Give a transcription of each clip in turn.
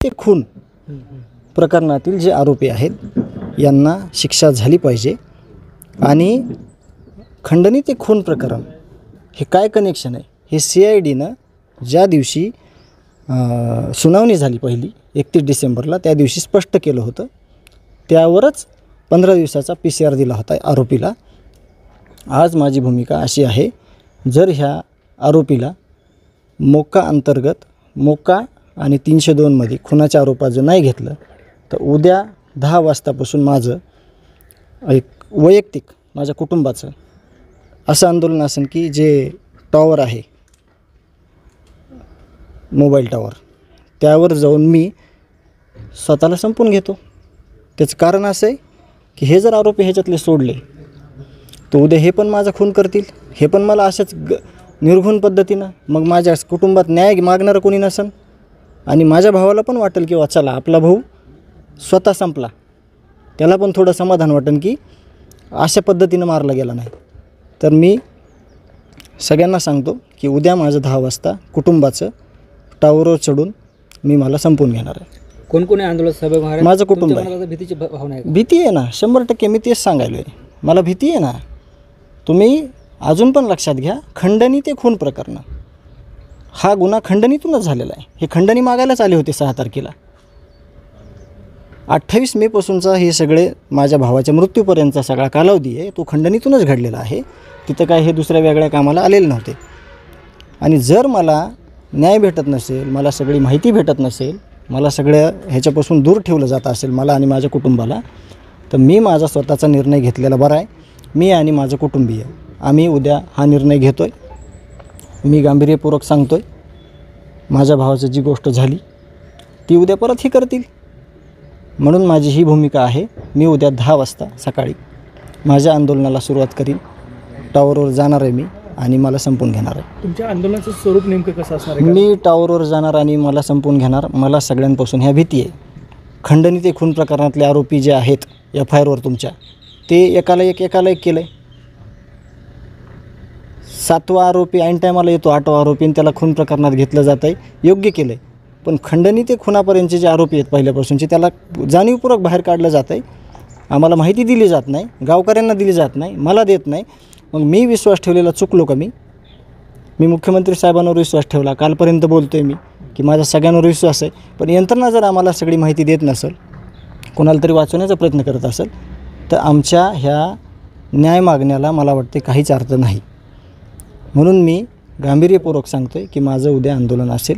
ते खून प्रकरणातील जे आरोपी आहेत यांना शिक्षा झाली पाहिजे। आणि खंडणी ते खून प्रकरण हे काय कनेक्शन आहे हे CIDनं ज्या दिवशी सुनावणी झाली पहिली 31 डिसेंबरला त्या दिवशी स्पष्ट केलं होतं। त्यावरच 15 दिवसाचा PCR दिला होता आरोपीला। आज माझी भूमिका अशी आहे, जर ह्या आरोपीला मोक्का अंतर्गत मोक्का आणि 302 मध्ये खुनाच्या आरोपाचं नाही घेतलं तर उद्या 10 वाजतापासून माझं एक वैयक्तिक माझ्या कुटुंबाचं असं आंदोलन असेल की जे टॉवर आहे मोबाईल टॉवर त्यावर जाऊन मी स्वतःला संपून घेतो। त्याचं कारण असं आहे की हे जर आरोपी ह्याच्यातले सोडले तर उद्या हे पण माझा खून करतील, हे पण मला अशाच निर्घुण पद्धतीनं मग माझ्या कुटुंबात न्याय मागणारं कोणी नसेल आणि माझ्या भावाला पण वाटेल की चला आपला भाऊ स्वतः संपला, त्याला पण थोडं समाधान वाटेल की अशा पद्धतीनं मारला गेला नाही। तर मी सगळ्यांना सांगतो की उद्या माझं 10 वाजता कुटुंबाचं टावरवर चढून मी मला संपवून घेणार आहे। कोण कोण आंदोलन सहभागी होणार आहे? माझं कुटुंब आहे। भीतीची भावना आहे? भीती आहे ना 100%। मी तेच सांगायलो आहे, मला भीती आहे ना। तुम्ही अजून पण लक्षात घ्या, खंडणी ते खून प्रकरण हा गुन्हा खंडणीतूनच झालेला आहे। हे खंडणी मागायलाच आले होते 6 तारखेला। 28 मेपासूनचा हे सगळे माझ्या भावाच्या मृत्यूपर्यंतचा सगळा कालावधी आहे तो खंडणीतूनच घडलेला आहे। तिथं काय हे दुसऱ्या वेगळ्या कामाला आलेले नव्हते। आणि जर मला न्याय भेटत नसेल, मला सगळी माहिती भेटत नसेल, मला सगळ्या ह्याच्यापासून दूर ठेवलं जात असेल मला आणि माझ्या कुटुंबाला, तर मी माझा स्वतःचा निर्णय घेतलेला बरा आहे। मी आणि माझं कुटुंबीय आम्ही उद्या हा निर्णय घेतो आहे। मी गांभीर्यपूर्वक सांगतो आहे, माझ्या भावाचं जी गोष्ट झाली ती उद्या परत ही करतील, म्हणून माझी ही भूमिका आहे। मी उद्या 10 वाजता सकाळी माझ्या आंदोलनाला सुरुवात करीन, टॉवरवर जाणार आहे मी आणि मला संपून घेणार आहे। तुमच्या आंदोलनाचं स्वरूप नेमकं कसं असणार आहे? मी टॉवरवर जाणार आणि मला संपून घेणार। मला सगळ्यांपासून ह्या भीती आहे। खंडणी ते खून प्रकरणातले आरोपी जे आहेत FIRवर तुमच्या, ते एकाला एक केलं आहे। 7वा आरोपी ऐन टायमाला येतो, 8वा आरोपी, आणि त्याला खून प्रकरणात घेतलं जातं आहे, योग्य केलं आहे। पण खंडणी ते खुनापर्यंतचे जे आरोपी आहेत पहिल्यापासूनचे त्याला जाणीवपूर्वक बाहेर काढलं जातं आहे। आम्हाला माहिती दिली जात नाही, गावकऱ्यांना दिली जात नाही, मला देत नाही। मग मी विश्वास ठेवलेला चुकलो का? मी मुख्यमंत्री साहेबांवर विश्वास ठेवला, कालपर्यंत बोलतो आहे मी की माझा सगळ्यांवर विश्वास आहे। पण यंत्रणा जर आम्हाला सगळी माहिती देत नसेल, कोणाला तरी वाचवण्याचा प्रयत्न करत असेल, तर आमच्या ह्या न्याय मागण्याला मला वाटते काहीच अर्थ नाही। म्हणून मी गांभीर्यपूर्वक सांगतो आहे की माझं उद्या आंदोलन असेल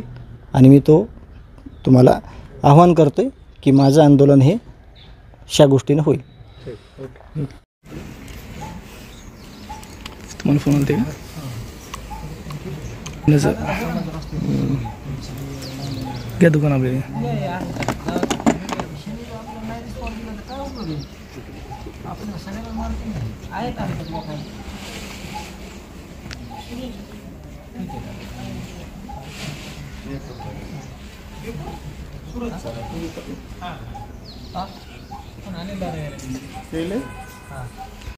आणि मी तुम्हाला आव्हान करतो आहे की माझं आंदोलन हे अशा गोष्टीनं होईल। तुम्हाला फोन आलते का? घ्या दुकान आपले